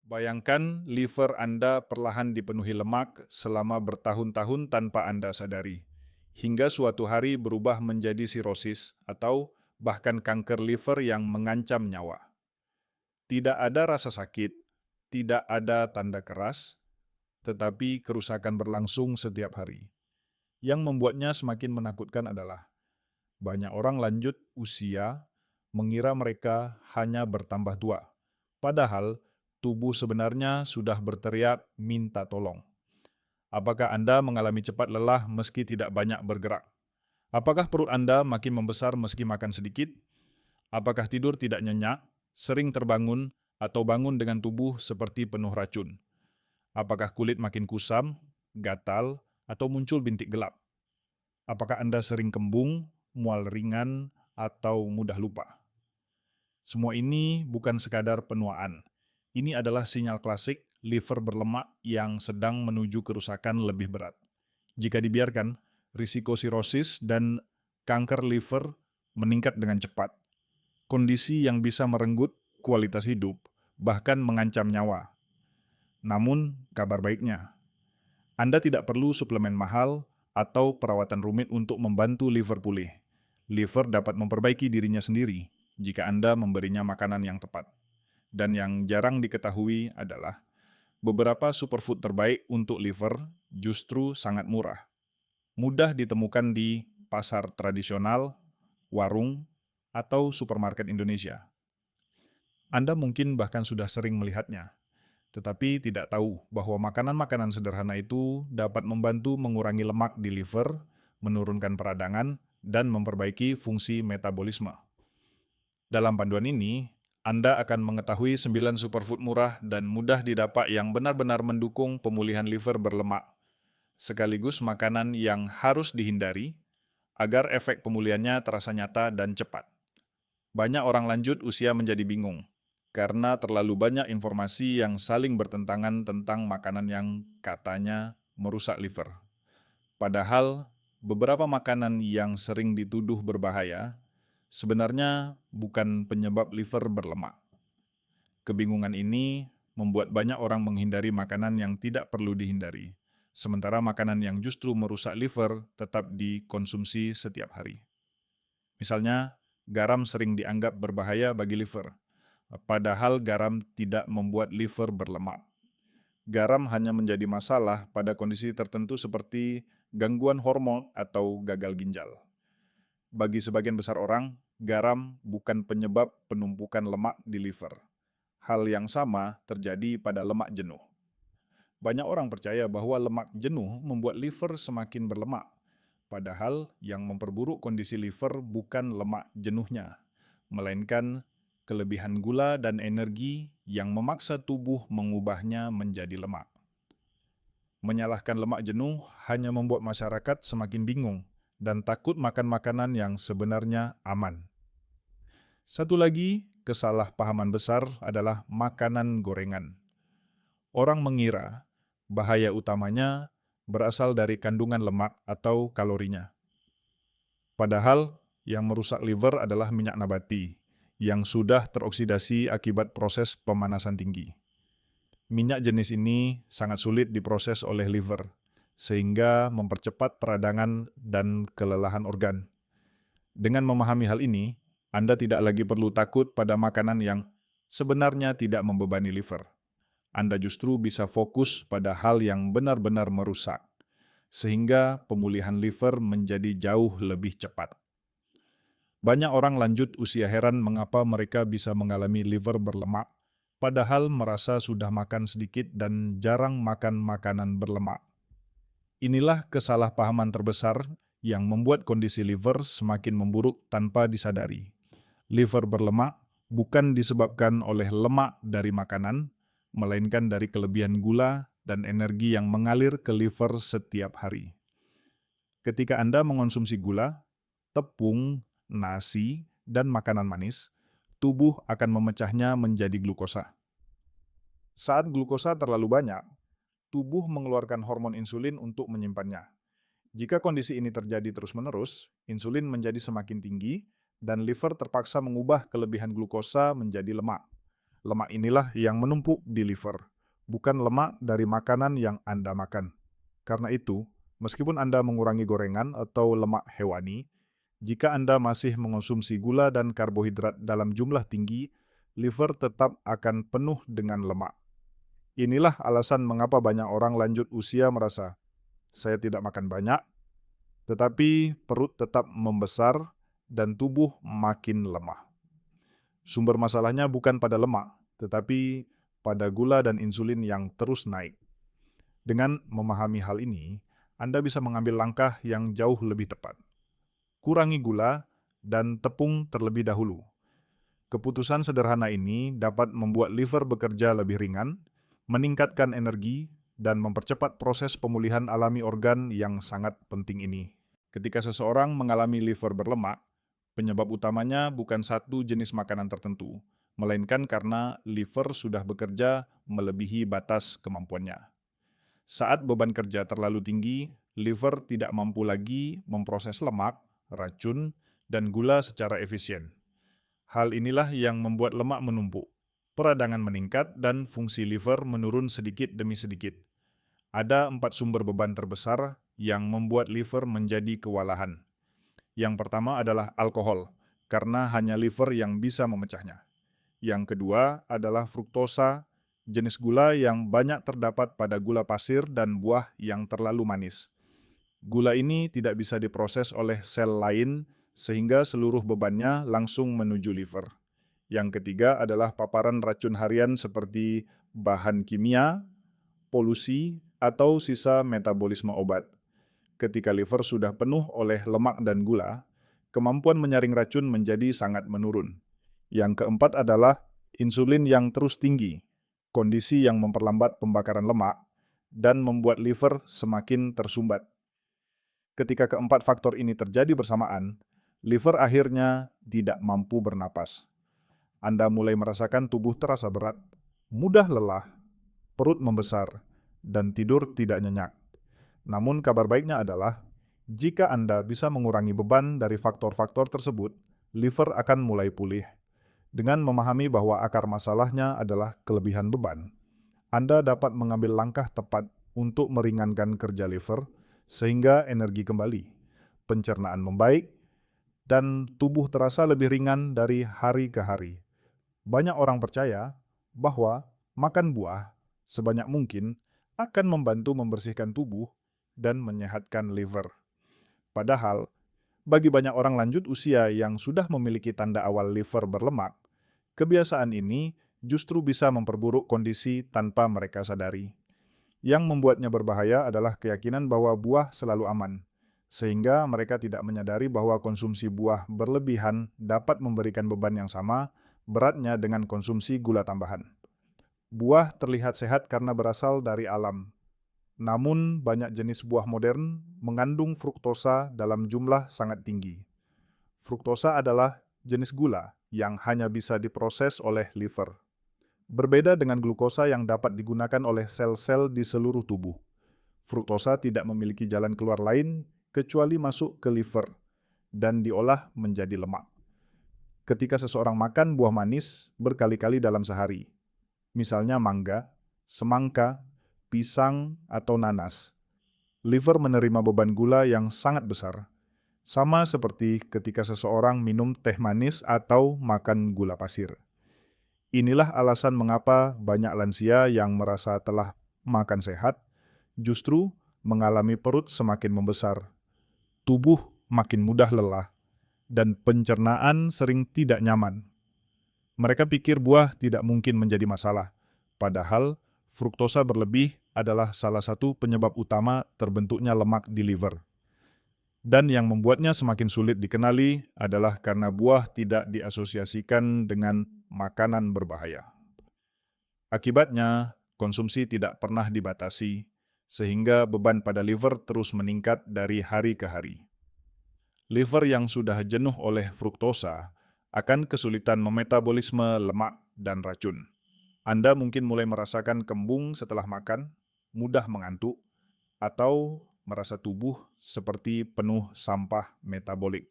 Bayangkan liver Anda perlahan dipenuhi lemak selama bertahun-tahun tanpa Anda sadari, hingga suatu hari berubah menjadi sirosis atau bahkan kanker liver yang mengancam nyawa. Tidak ada rasa sakit, tidak ada tanda keras, tetapi kerusakan berlangsung setiap hari. Yang membuatnya semakin menakutkan adalah banyak orang lanjut usia mengira mereka hanya bertambah tua, padahal tubuh sebenarnya sudah berteriak minta tolong. Apakah Anda mengalami cepat lelah meski tidak banyak bergerak? Apakah perut Anda makin membesar meski makan sedikit? Apakah tidur tidak nyenyak, sering terbangun, atau bangun dengan tubuh seperti penuh racun? Apakah kulit makin kusam, gatal, atau muncul bintik gelap? Apakah Anda sering kembung, mual ringan, atau mudah lupa? Semua ini bukan sekadar penuaan. Ini adalah sinyal klasik liver berlemak yang sedang menuju kerusakan lebih berat. Jika dibiarkan, risiko sirosis dan kanker liver meningkat dengan cepat. Kondisi yang bisa merenggut kualitas hidup, bahkan mengancam nyawa. Namun, kabar baiknya, Anda tidak perlu suplemen mahal atau perawatan rumit untuk membantu liver pulih. Liver dapat memperbaiki dirinya sendiri jika Anda memberinya makanan yang tepat. Dan yang jarang diketahui adalah beberapa superfood terbaik untuk liver justru sangat murah. Mudah ditemukan di pasar tradisional, warung, atau supermarket Indonesia. Anda mungkin bahkan sudah sering melihatnya, tetapi tidak tahu bahwa makanan-makanan sederhana itu dapat membantu mengurangi lemak di liver, menurunkan peradangan, dan memperbaiki fungsi metabolisme. Dalam panduan ini, Anda akan mengetahui 9 superfood murah dan mudah didapat yang benar-benar mendukung pemulihan liver berlemak, sekaligus makanan yang harus dihindari agar efek pemulihannya terasa nyata dan cepat. Banyak orang lanjut usia menjadi bingung karena terlalu banyak informasi yang saling bertentangan tentang makanan yang katanya merusak liver. Padahal, beberapa makanan yang sering dituduh berbahaya sebenarnya bukan penyebab liver berlemak. Kebingungan ini membuat banyak orang menghindari makanan yang tidak perlu dihindari, sementara makanan yang justru merusak liver tetap dikonsumsi setiap hari. Misalnya, garam sering dianggap berbahaya bagi liver, padahal garam tidak membuat liver berlemak. Garam hanya menjadi masalah pada kondisi tertentu seperti gangguan hormon atau gagal ginjal. Bagi sebagian besar orang, garam bukan penyebab penumpukan lemak di liver. Hal yang sama terjadi pada lemak jenuh. Banyak orang percaya bahwa lemak jenuh membuat liver semakin berlemak, padahal yang memperburuk kondisi liver bukan lemak jenuhnya, melainkan kelebihan gula dan energi yang memaksa tubuh mengubahnya menjadi lemak. Menyalahkan lemak jenuh hanya membuat masyarakat semakin bingung dan takut makan makanan yang sebenarnya aman. Satu lagi kesalahpahaman besar adalah makanan gorengan. Orang mengira bahaya utamanya berasal dari kandungan lemak atau kalorinya. Padahal yang merusak liver adalah minyak nabati yang sudah teroksidasi akibat proses pemanasan tinggi. Minyak jenis ini sangat sulit diproses oleh liver, sehingga mempercepat peradangan dan kelelahan organ. Dengan memahami hal ini, Anda tidak lagi perlu takut pada makanan yang sebenarnya tidak membebani liver. Anda justru bisa fokus pada hal yang benar-benar merusak, sehingga pemulihan liver menjadi jauh lebih cepat. Banyak orang lanjut usia heran mengapa mereka bisa mengalami liver berlemak, padahal merasa sudah makan sedikit dan jarang makan makanan berlemak. Inilah kesalahpahaman terbesar yang membuat kondisi liver semakin memburuk tanpa disadari. Liver berlemak bukan disebabkan oleh lemak dari makanan, melainkan dari kelebihan gula dan energi yang mengalir ke liver setiap hari. Ketika Anda mengonsumsi gula, tepung, nasi, dan makanan manis, tubuh akan memecahnya menjadi glukosa. Saat glukosa terlalu banyak, tubuh mengeluarkan hormon insulin untuk menyimpannya. Jika kondisi ini terjadi terus-menerus, insulin menjadi semakin tinggi dan liver terpaksa mengubah kelebihan glukosa menjadi lemak. Lemak inilah yang menumpuk di liver, bukan lemak dari makanan yang Anda makan. Karena itu, meskipun Anda mengurangi gorengan atau lemak hewani, jika Anda masih mengonsumsi gula dan karbohidrat dalam jumlah tinggi, liver tetap akan penuh dengan lemak. Inilah alasan mengapa banyak orang lanjut usia merasa, saya tidak makan banyak, tetapi perut tetap membesar dan tubuh makin lemah. Sumber masalahnya bukan pada lemak, tetapi pada gula dan insulin yang terus naik. Dengan memahami hal ini, Anda bisa mengambil langkah yang jauh lebih tepat. Kurangi gula dan tepung terlebih dahulu. Keputusan sederhana ini dapat membuat liver bekerja lebih ringan, meningkatkan energi, dan mempercepat proses pemulihan alami organ yang sangat penting ini. Ketika seseorang mengalami liver berlemak, penyebab utamanya bukan satu jenis makanan tertentu, melainkan karena liver sudah bekerja melebihi batas kemampuannya. Saat beban kerja terlalu tinggi, liver tidak mampu lagi memproses lemak, racun, dan gula secara efisien. Hal inilah yang membuat lemak menumpuk, peradangan meningkat, dan fungsi liver menurun sedikit demi sedikit. Ada 4 sumber beban terbesar yang membuat liver menjadi kewalahan. Yang pertama adalah alkohol, karena hanya liver yang bisa memecahnya. Yang kedua adalah fruktosa, jenis gula yang banyak terdapat pada gula pasir dan buah yang terlalu manis. Gula ini tidak bisa diproses oleh sel lain sehingga seluruh bebannya langsung menuju liver. Yang ketiga adalah paparan racun harian seperti bahan kimia, polusi, atau sisa metabolisme obat. Ketika liver sudah penuh oleh lemak dan gula, kemampuan menyaring racun menjadi sangat menurun. Yang keempat adalah insulin yang terus tinggi, kondisi yang memperlambat pembakaran lemak dan membuat liver semakin tersumbat. Ketika keempat faktor ini terjadi bersamaan, liver akhirnya tidak mampu bernapas. Anda mulai merasakan tubuh terasa berat, mudah lelah, perut membesar, dan tidur tidak nyenyak. Namun kabar baiknya adalah, jika Anda bisa mengurangi beban dari faktor-faktor tersebut, liver akan mulai pulih. Dengan memahami bahwa akar masalahnya adalah kelebihan beban, Anda dapat mengambil langkah tepat untuk meringankan kerja liver, sehingga energi kembali, pencernaan membaik, dan tubuh terasa lebih ringan dari hari ke hari. Banyak orang percaya bahwa makan buah sebanyak mungkin akan membantu membersihkan tubuh dan menyehatkan liver. Padahal, bagi banyak orang lanjut usia yang sudah memiliki tanda awal liver berlemak, kebiasaan ini justru bisa memperburuk kondisi tanpa mereka sadari. Yang membuatnya berbahaya adalah keyakinan bahwa buah selalu aman, sehingga mereka tidak menyadari bahwa konsumsi buah berlebihan dapat memberikan beban yang sama beratnya dengan konsumsi gula tambahan. Buah terlihat sehat karena berasal dari alam, namun banyak jenis buah modern mengandung fruktosa dalam jumlah sangat tinggi. Fruktosa adalah jenis gula yang hanya bisa diproses oleh liver. Berbeda dengan glukosa yang dapat digunakan oleh sel-sel di seluruh tubuh. Fruktosa tidak memiliki jalan keluar lain kecuali masuk ke liver dan diolah menjadi lemak. Ketika seseorang makan buah manis berkali-kali dalam sehari, misalnya mangga, semangka, pisang, atau nanas, liver menerima beban gula yang sangat besar, sama seperti ketika seseorang minum teh manis atau makan gula pasir. Inilah alasan mengapa banyak lansia yang merasa telah makan sehat, justru mengalami perut semakin membesar, tubuh makin mudah lelah, dan pencernaan sering tidak nyaman. Mereka pikir buah tidak mungkin menjadi masalah, padahal fruktosa berlebih adalah salah satu penyebab utama terbentuknya lemak di liver. Dan yang membuatnya semakin sulit dikenali adalah karena buah tidak diasosiasikan dengan makanan berbahaya. Akibatnya, konsumsi tidak pernah dibatasi, sehingga beban pada liver terus meningkat dari hari ke hari. Liver yang sudah jenuh oleh fruktosa akan kesulitan memetabolisme lemak dan racun. Anda mungkin mulai merasakan kembung setelah makan, mudah mengantuk, atau merasa tubuh seperti penuh sampah metabolik.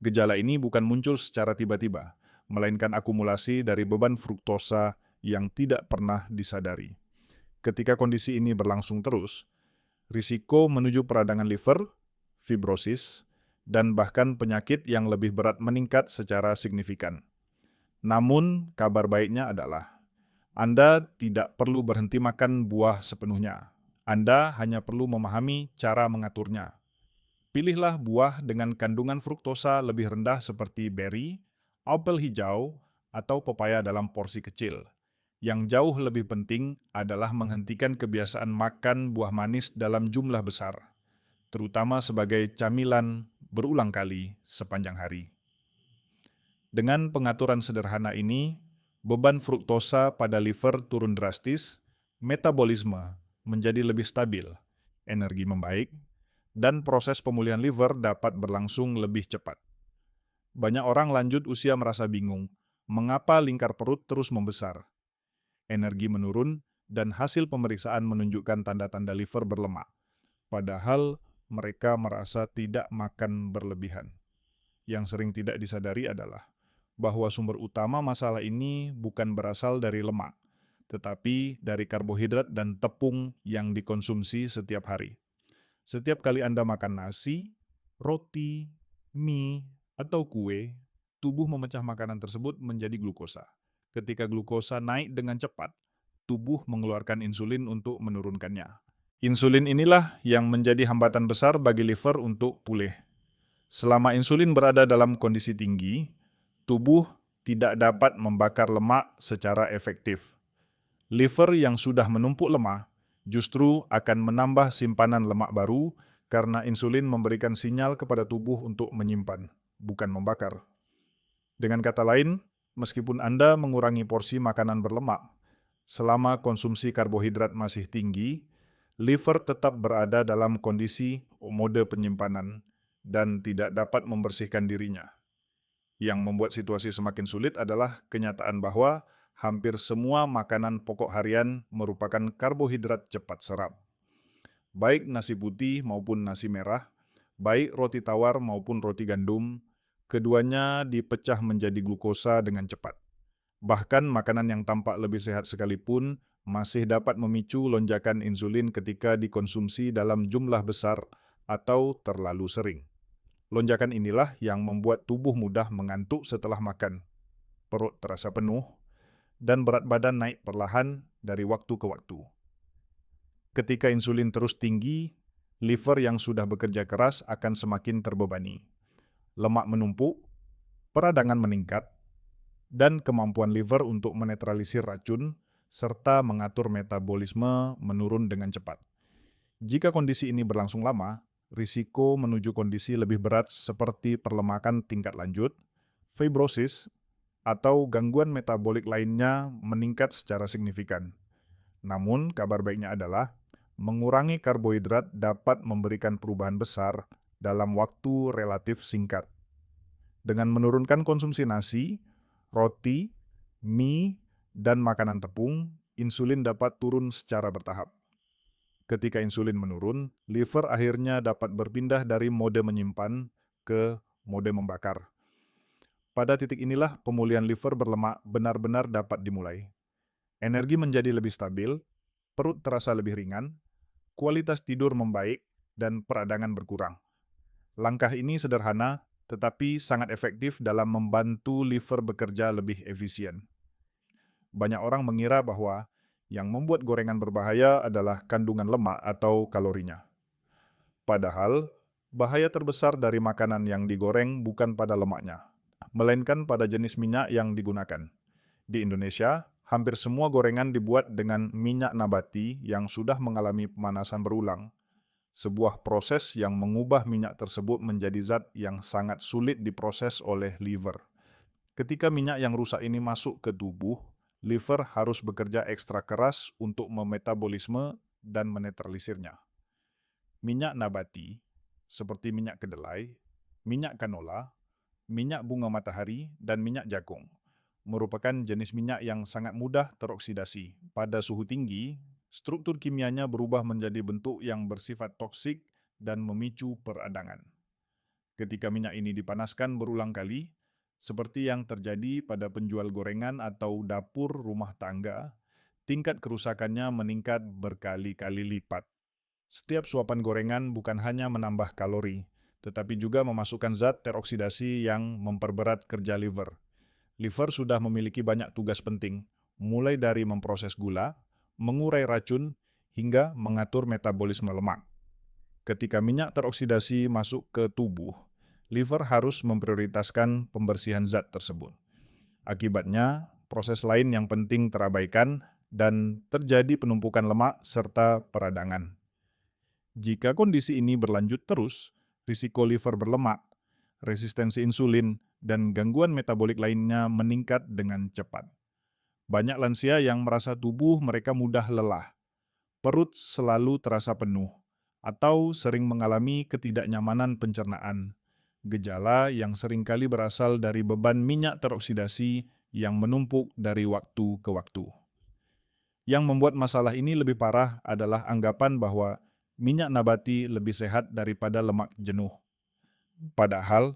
Gejala ini bukan muncul secara tiba-tiba, melainkan akumulasi dari beban fruktosa yang tidak pernah disadari. Ketika kondisi ini berlangsung terus, risiko menuju peradangan liver, fibrosis, dan bahkan penyakit yang lebih berat meningkat secara signifikan. Namun, kabar baiknya adalah Anda tidak perlu berhenti makan buah sepenuhnya. Anda hanya perlu memahami cara mengaturnya. Pilihlah buah dengan kandungan fruktosa lebih rendah seperti beri, apel hijau, atau pepaya dalam porsi kecil. Yang jauh lebih penting adalah menghentikan kebiasaan makan buah manis dalam jumlah besar, terutama sebagai camilan berulang kali sepanjang hari. Dengan pengaturan sederhana ini, beban fruktosa pada liver turun drastis, metabolisme menjadi lebih stabil, energi membaik, dan proses pemulihan liver dapat berlangsung lebih cepat. Banyak orang lanjut usia merasa bingung, mengapa lingkar perut terus membesar, energi menurun, dan hasil pemeriksaan menunjukkan tanda-tanda liver berlemak, padahal mereka merasa tidak makan berlebihan. Yang sering tidak disadari adalah bahwa sumber utama masalah ini bukan berasal dari lemak, tetapi dari karbohidrat dan tepung yang dikonsumsi setiap hari. Setiap kali Anda makan nasi, roti, mie, atau kue, tubuh memecah makanan tersebut menjadi glukosa. Ketika glukosa naik dengan cepat, tubuh mengeluarkan insulin untuk menurunkannya. Insulin inilah yang menjadi hambatan besar bagi liver untuk pulih. Selama insulin berada dalam kondisi tinggi, tubuh tidak dapat membakar lemak secara efektif. Liver yang sudah menumpuk lemak justru akan menambah simpanan lemak baru karena insulin memberikan sinyal kepada tubuh untuk menyimpan, bukan membakar. Dengan kata lain, meskipun Anda mengurangi porsi makanan berlemak, selama konsumsi karbohidrat masih tinggi, liver tetap berada dalam kondisi mode penyimpanan dan tidak dapat membersihkan dirinya. Yang membuat situasi semakin sulit adalah kenyataan bahwa hampir semua makanan pokok harian merupakan karbohidrat cepat serap. Baik nasi putih maupun nasi merah, baik roti tawar maupun roti gandum, keduanya dipecah menjadi glukosa dengan cepat. Bahkan makanan yang tampak lebih sehat sekalipun masih dapat memicu lonjakan insulin ketika dikonsumsi dalam jumlah besar atau terlalu sering. Lonjakan inilah yang membuat tubuh mudah mengantuk setelah makan, perut terasa penuh, dan berat badan naik perlahan dari waktu ke waktu. Ketika insulin terus tinggi, liver yang sudah bekerja keras akan semakin terbebani. Lemak menumpuk, peradangan meningkat, dan kemampuan liver untuk menetralisir racun serta mengatur metabolisme menurun dengan cepat. Jika kondisi ini berlangsung lama, risiko menuju kondisi lebih berat seperti perlemakan tingkat lanjut, fibrosis, atau gangguan metabolik lainnya meningkat secara signifikan. Namun, kabar baiknya adalah mengurangi karbohidrat dapat memberikan perubahan besar dalam waktu relatif singkat. Dengan menurunkan konsumsi nasi, roti, mie, dan makanan tepung, insulin dapat turun secara bertahap. Ketika insulin menurun, liver akhirnya dapat berpindah dari mode menyimpan ke mode membakar. Pada titik inilah pemulihan liver berlemak benar-benar dapat dimulai. Energi menjadi lebih stabil, perut terasa lebih ringan, kualitas tidur membaik, dan peradangan berkurang. Langkah ini sederhana, tetapi sangat efektif dalam membantu liver bekerja lebih efisien. Banyak orang mengira bahwa yang membuat gorengan berbahaya adalah kandungan lemak atau kalorinya. Padahal, bahaya terbesar dari makanan yang digoreng bukan pada lemaknya, melainkan pada jenis minyak yang digunakan. Di Indonesia, hampir semua gorengan dibuat dengan minyak nabati yang sudah mengalami pemanasan berulang, sebuah proses yang mengubah minyak tersebut menjadi zat yang sangat sulit diproses oleh liver. Ketika minyak yang rusak ini masuk ke tubuh, liver harus bekerja ekstra keras untuk memetabolisme dan menetralisirnya. Minyak nabati, seperti minyak kedelai, minyak kanola, minyak bunga matahari, dan minyak jagung, merupakan jenis minyak yang sangat mudah teroksidasi. Pada suhu tinggi, struktur kimianya berubah menjadi bentuk yang bersifat toksik dan memicu peradangan. Ketika minyak ini dipanaskan berulang kali, Seperti yang terjadi pada penjual gorengan atau dapur rumah tangga, tingkat kerusakannya meningkat berkali-kali lipat. Setiap suapan gorengan bukan hanya menambah kalori, tetapi juga memasukkan zat teroksidasi yang memperberat kerja liver. Liver sudah memiliki banyak tugas penting, mulai dari memproses gula, mengurai racun, hingga mengatur metabolisme lemak. Ketika minyak teroksidasi masuk ke tubuh, liver harus memprioritaskan pembersihan zat tersebut. Akibatnya, proses lain yang penting terabaikan dan terjadi penumpukan lemak serta peradangan. Jika kondisi ini berlanjut terus, risiko liver berlemak, resistensi insulin, dan gangguan metabolik lainnya meningkat dengan cepat. Banyak lansia yang merasa tubuh mereka mudah lelah, perut selalu terasa penuh, atau sering mengalami ketidaknyamanan pencernaan. Gejala yang seringkali berasal dari beban minyak teroksidasi yang menumpuk dari waktu ke waktu. Yang membuat masalah ini lebih parah adalah anggapan bahwa minyak nabati lebih sehat daripada lemak jenuh. Padahal,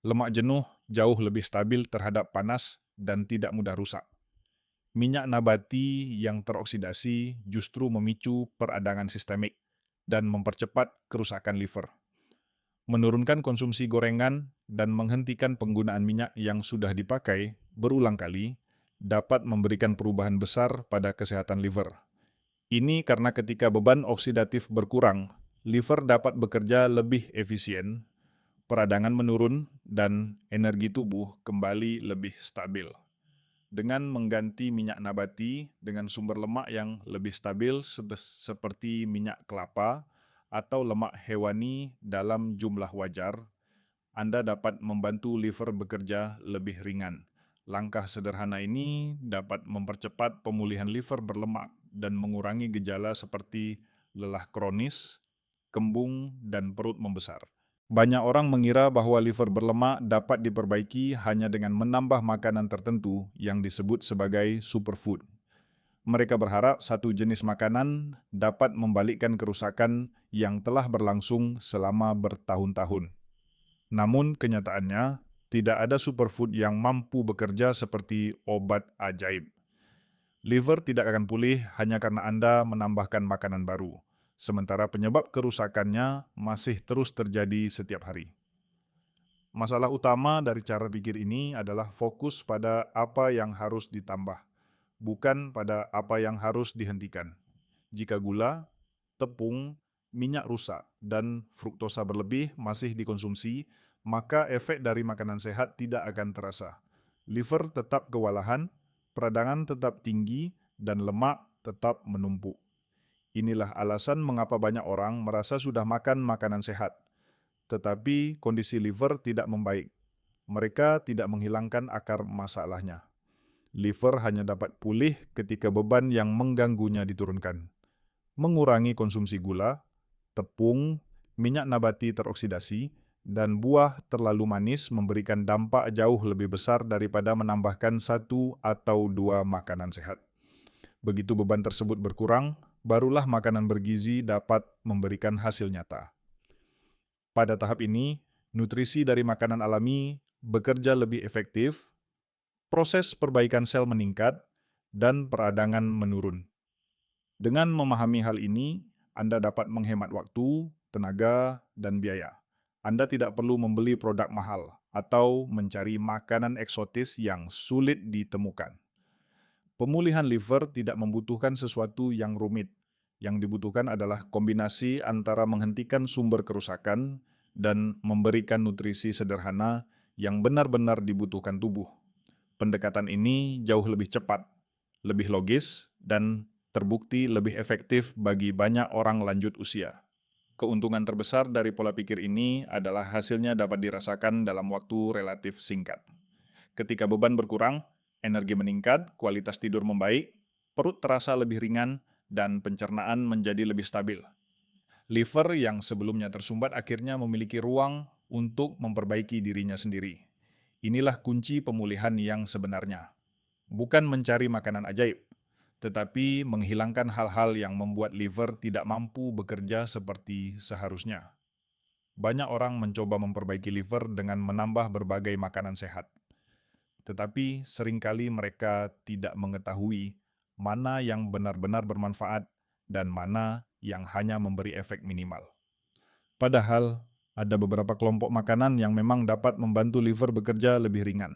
lemak jenuh jauh lebih stabil terhadap panas dan tidak mudah rusak. Minyak nabati yang teroksidasi justru memicu peradangan sistemik dan mempercepat kerusakan liver. Menurunkan konsumsi gorengan dan menghentikan penggunaan minyak yang sudah dipakai berulang kali dapat memberikan perubahan besar pada kesehatan liver. Ini karena ketika beban oksidatif berkurang, liver dapat bekerja lebih efisien, peradangan menurun, dan energi tubuh kembali lebih stabil. Dengan mengganti minyak nabati dengan sumber lemak yang lebih stabil seperti minyak kelapa atau lemak hewani dalam jumlah wajar, Anda dapat membantu liver bekerja lebih ringan. Langkah sederhana ini dapat mempercepat pemulihan liver berlemak dan mengurangi gejala seperti lelah kronis, kembung, dan perut membesar. Banyak orang mengira bahwa liver berlemak dapat diperbaiki hanya dengan menambah makanan tertentu yang disebut sebagai superfood. Mereka berharap satu jenis makanan dapat membalikkan kerusakan yang telah berlangsung selama bertahun-tahun. Namun kenyataannya, tidak ada superfood yang mampu bekerja seperti obat ajaib. Liver tidak akan pulih hanya karena Anda menambahkan makanan baru, sementara penyebab kerusakannya masih terus terjadi setiap hari. Masalah utama dari cara pikir ini adalah fokus pada apa yang harus ditambah, bukan pada apa yang harus dihentikan. Jika gula, tepung, minyak rusak, dan fruktosa berlebih masih dikonsumsi, maka efek dari makanan sehat tidak akan terasa. Liver tetap kewalahan, peradangan tetap tinggi, dan lemak tetap menumpuk. Inilah alasan mengapa banyak orang merasa sudah makan makanan sehat, tetapi kondisi liver tidak membaik. Mereka tidak menghilangkan akar masalahnya. Liver hanya dapat pulih ketika beban yang mengganggunya diturunkan. Mengurangi konsumsi gula, tepung, minyak nabati teroksidasi, dan buah terlalu manis memberikan dampak jauh lebih besar daripada menambahkan satu atau dua makanan sehat. Begitu beban tersebut berkurang, barulah makanan bergizi dapat memberikan hasil nyata. Pada tahap ini, nutrisi dari makanan alami bekerja lebih efektif, proses perbaikan sel meningkat, dan peradangan menurun. Dengan memahami hal ini, Anda dapat menghemat waktu, tenaga, dan biaya. Anda tidak perlu membeli produk mahal atau mencari makanan eksotis yang sulit ditemukan. Pemulihan liver tidak membutuhkan sesuatu yang rumit. Yang dibutuhkan adalah kombinasi antara menghentikan sumber kerusakan dan memberikan nutrisi sederhana yang benar-benar dibutuhkan tubuh. Pendekatan ini jauh lebih cepat, lebih logis, dan terbukti lebih efektif bagi banyak orang lanjut usia. Keuntungan terbesar dari pola pikir ini adalah hasilnya dapat dirasakan dalam waktu relatif singkat. Ketika beban berkurang, energi meningkat, kualitas tidur membaik, perut terasa lebih ringan, dan pencernaan menjadi lebih stabil. Liver yang sebelumnya tersumbat akhirnya memiliki ruang untuk memperbaiki dirinya sendiri. Inilah kunci pemulihan yang sebenarnya. Bukan mencari makanan ajaib, tetapi menghilangkan hal-hal yang membuat liver tidak mampu bekerja seperti seharusnya. Banyak orang mencoba memperbaiki liver dengan menambah berbagai makanan sehat. tetapi seringkali mereka tidak mengetahui mana yang benar-benar bermanfaat dan mana yang hanya memberi efek minimal. Padahal, ada beberapa kelompok makanan yang memang dapat membantu liver bekerja lebih ringan,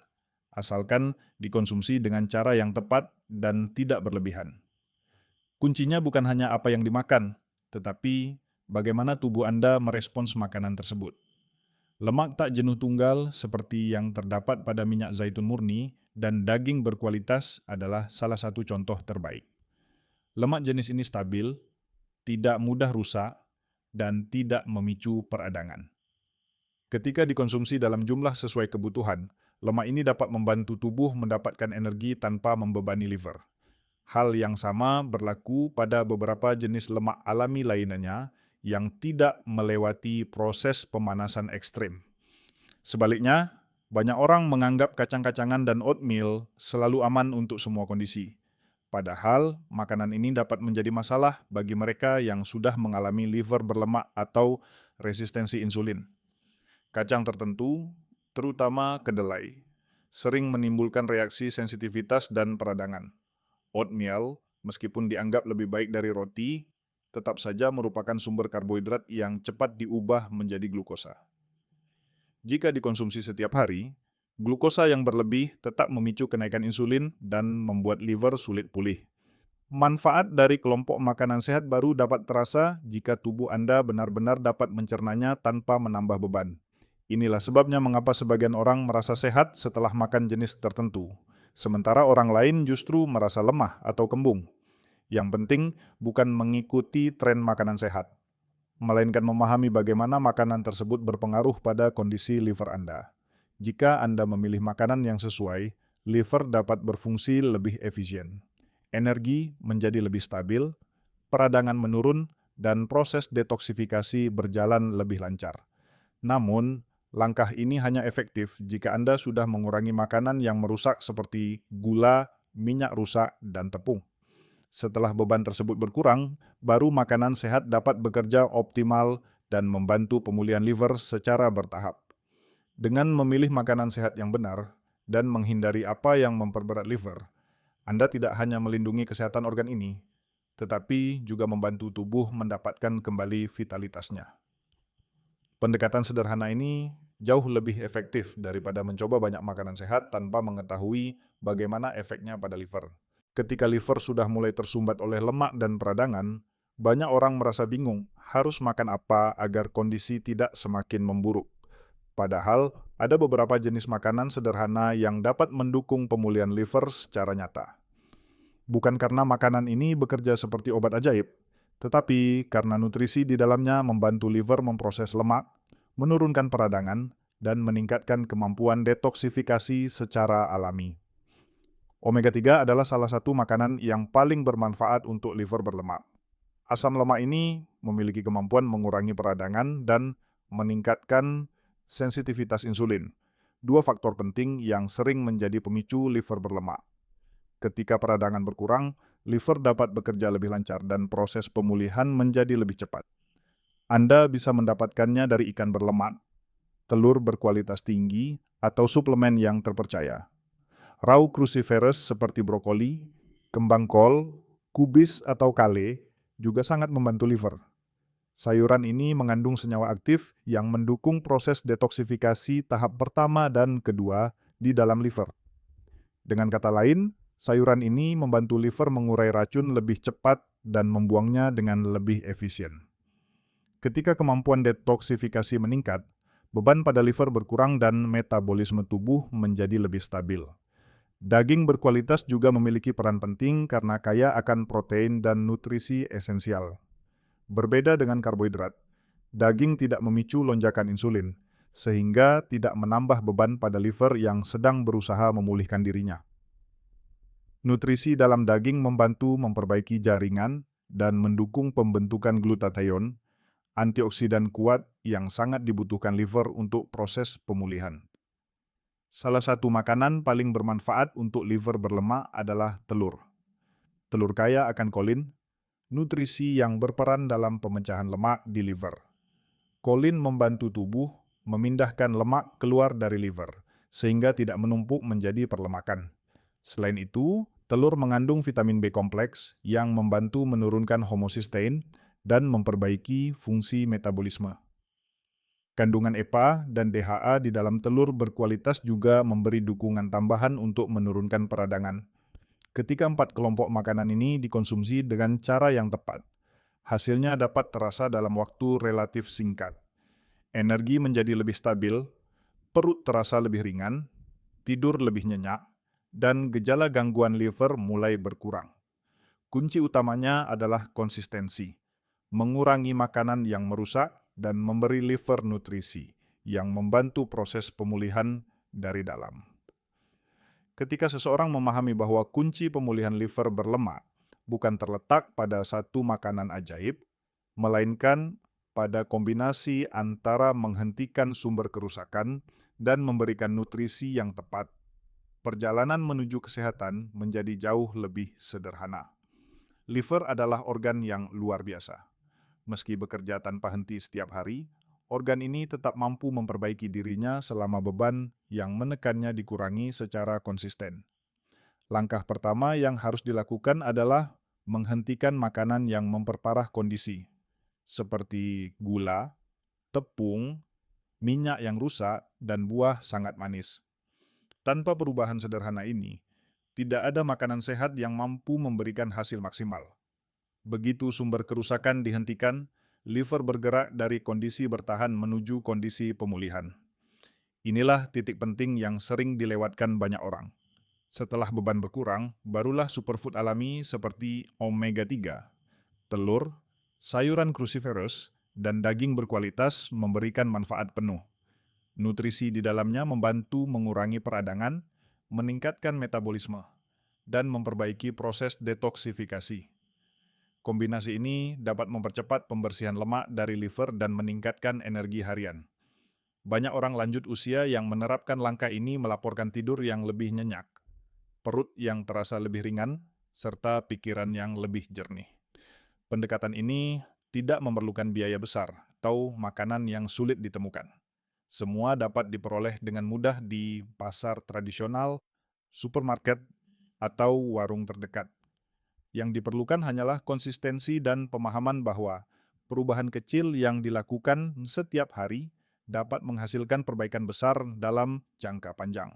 asalkan dikonsumsi dengan cara yang tepat dan tidak berlebihan. Kuncinya bukan hanya apa yang dimakan, tetapi bagaimana tubuh Anda merespons makanan tersebut. Lemak tak jenuh tunggal seperti yang terdapat pada minyak zaitun murni dan daging berkualitas adalah salah satu contoh terbaik. Lemak jenis ini stabil, tidak mudah rusak, dan tidak memicu peradangan. Ketika dikonsumsi dalam jumlah sesuai kebutuhan, lemak ini dapat membantu tubuh mendapatkan energi tanpa membebani liver. Hal yang sama berlaku pada beberapa jenis lemak alami lainnya yang tidak melewati proses pemanasan ekstrim. Sebaliknya, banyak orang menganggap kacang-kacangan dan oatmeal selalu aman untuk semua kondisi. Padahal, makanan ini dapat menjadi masalah bagi mereka yang sudah mengalami liver berlemak atau resistensi insulin. Kacang tertentu, terutama kedelai, sering menimbulkan reaksi sensitivitas dan peradangan. Oatmeal, meskipun dianggap lebih baik dari roti, tetap saja merupakan sumber karbohidrat yang cepat diubah menjadi glukosa. Jika dikonsumsi setiap hari, glukosa yang berlebih tetap memicu kenaikan insulin dan membuat liver sulit pulih. Manfaat dari kelompok makanan sehat baru dapat terasa jika tubuh Anda benar-benar dapat mencernanya tanpa menambah beban. Inilah sebabnya mengapa sebagian orang merasa sehat setelah makan jenis tertentu, sementara orang lain justru merasa lemah atau kembung. Yang penting bukan mengikuti tren makanan sehat, melainkan memahami bagaimana makanan tersebut berpengaruh pada kondisi liver Anda. Jika Anda memilih makanan yang sesuai, liver dapat berfungsi lebih efisien. Energi menjadi lebih stabil, peradangan menurun, dan proses detoksifikasi berjalan lebih lancar. Namun, langkah ini hanya efektif jika Anda sudah mengurangi makanan yang merusak seperti gula, minyak rusak, dan tepung. Setelah beban tersebut berkurang, baru makanan sehat dapat bekerja optimal dan membantu pemulihan liver secara bertahap. Dengan memilih makanan sehat yang benar dan menghindari apa yang memperberat liver, Anda tidak hanya melindungi kesehatan organ ini, tetapi juga membantu tubuh mendapatkan kembali vitalitasnya. Pendekatan sederhana ini jauh lebih efektif daripada mencoba banyak makanan sehat tanpa mengetahui bagaimana efeknya pada liver. Ketika liver sudah mulai tersumbat oleh lemak dan peradangan, banyak orang merasa bingung harus makan apa agar kondisi tidak semakin memburuk. Padahal, ada beberapa jenis makanan sederhana yang dapat mendukung pemulihan liver secara nyata. Bukan karena makanan ini bekerja seperti obat ajaib, tetapi karena nutrisi di dalamnya membantu liver memproses lemak, menurunkan peradangan, dan meningkatkan kemampuan detoksifikasi secara alami. Omega 3 adalah salah satu makanan yang paling bermanfaat untuk liver berlemak. Asam lemak ini memiliki kemampuan mengurangi peradangan dan meningkatkan sensitivitas insulin, dua faktor penting yang sering menjadi pemicu liver berlemak. Ketika peradangan berkurang, liver dapat bekerja lebih lancar dan proses pemulihan menjadi lebih cepat. Anda bisa mendapatkannya dari ikan berlemak, telur berkualitas tinggi, atau suplemen yang terpercaya. Raw cruciferous seperti brokoli, kembang kol, kubis, atau kale juga sangat membantu liver. Sayuran ini mengandung senyawa aktif yang mendukung proses detoksifikasi tahap pertama dan kedua di dalam liver. Dengan kata lain, sayuran ini membantu liver mengurai racun lebih cepat dan membuangnya dengan lebih efisien. Ketika kemampuan detoksifikasi meningkat, beban pada liver berkurang dan metabolisme tubuh menjadi lebih stabil. Daging berkualitas juga memiliki peran penting karena kaya akan protein dan nutrisi esensial. Berbeda dengan karbohidrat, daging tidak memicu lonjakan insulin, sehingga tidak menambah beban pada liver yang sedang berusaha memulihkan dirinya. Nutrisi dalam daging membantu memperbaiki jaringan dan mendukung pembentukan glutathione, antioksidan kuat yang sangat dibutuhkan liver untuk proses pemulihan. Salah satu makanan paling bermanfaat untuk liver berlemak adalah telur. Telur kaya akan kolin, nutrisi yang berperan dalam pemecahan lemak di liver. Kolin membantu tubuh memindahkan lemak keluar dari liver, sehingga tidak menumpuk menjadi perlemakan. Selain itu, telur mengandung vitamin B kompleks yang membantu menurunkan homosistein dan memperbaiki fungsi metabolisme. Kandungan EPA dan DHA di dalam telur berkualitas juga memberi dukungan tambahan untuk menurunkan peradangan. Ketika 4 kelompok makanan ini dikonsumsi dengan cara yang tepat, hasilnya dapat terasa dalam waktu relatif singkat. Energi menjadi lebih stabil, perut terasa lebih ringan, tidur lebih nyenyak, dan gejala gangguan liver mulai berkurang. Kunci utamanya adalah konsistensi, mengurangi makanan yang merusak dan memberi liver nutrisi yang membantu proses pemulihan dari dalam. Ketika seseorang memahami bahwa kunci pemulihan liver berlemak bukan terletak pada satu makanan ajaib, melainkan pada kombinasi antara menghentikan sumber kerusakan dan memberikan nutrisi yang tepat, perjalanan menuju kesehatan menjadi jauh lebih sederhana. Liver adalah organ yang luar biasa. Meski bekerja tanpa henti setiap hari, organ ini tetap mampu memperbaiki dirinya selama beban yang menekannya dikurangi secara konsisten. Langkah pertama yang harus dilakukan adalah menghentikan makanan yang memperparah kondisi, seperti gula, tepung, minyak yang rusak, dan buah sangat manis. Tanpa perubahan sederhana ini, tidak ada makanan sehat yang mampu memberikan hasil maksimal. Begitu sumber kerusakan dihentikan, liver bergerak dari kondisi bertahan menuju kondisi pemulihan. Inilah titik penting yang sering dilewatkan banyak orang. Setelah beban berkurang, barulah superfood alami seperti omega-3, telur, sayuran cruciferous, dan daging berkualitas memberikan manfaat penuh. Nutrisi di dalamnya membantu mengurangi peradangan, meningkatkan metabolisme, dan memperbaiki proses detoksifikasi. Kombinasi ini dapat mempercepat pembersihan lemak dari liver dan meningkatkan energi harian. Banyak orang lanjut usia yang menerapkan langkah ini melaporkan tidur yang lebih nyenyak, perut yang terasa lebih ringan, serta pikiran yang lebih jernih. Pendekatan ini tidak memerlukan biaya besar atau makanan yang sulit ditemukan. Semua dapat diperoleh dengan mudah di pasar tradisional, supermarket, atau warung terdekat. Yang diperlukan hanyalah konsistensi dan pemahaman bahwa perubahan kecil yang dilakukan setiap hari dapat menghasilkan perbaikan besar dalam jangka panjang.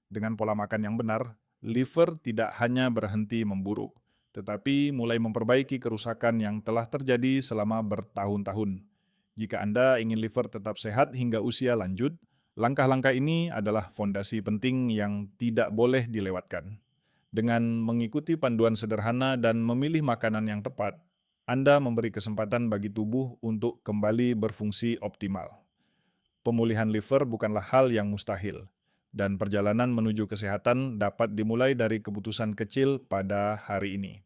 Dengan pola makan yang benar, liver tidak hanya berhenti memburuk, tetapi mulai memperbaiki kerusakan yang telah terjadi selama bertahun-tahun. Jika Anda ingin liver tetap sehat hingga usia lanjut, langkah-langkah ini adalah fondasi penting yang tidak boleh dilewatkan. Dengan mengikuti panduan sederhana dan memilih makanan yang tepat, Anda memberi kesempatan bagi tubuh untuk kembali berfungsi optimal. Pemulihan liver bukanlah hal yang mustahil, dan perjalanan menuju kesehatan dapat dimulai dari keputusan kecil pada hari ini.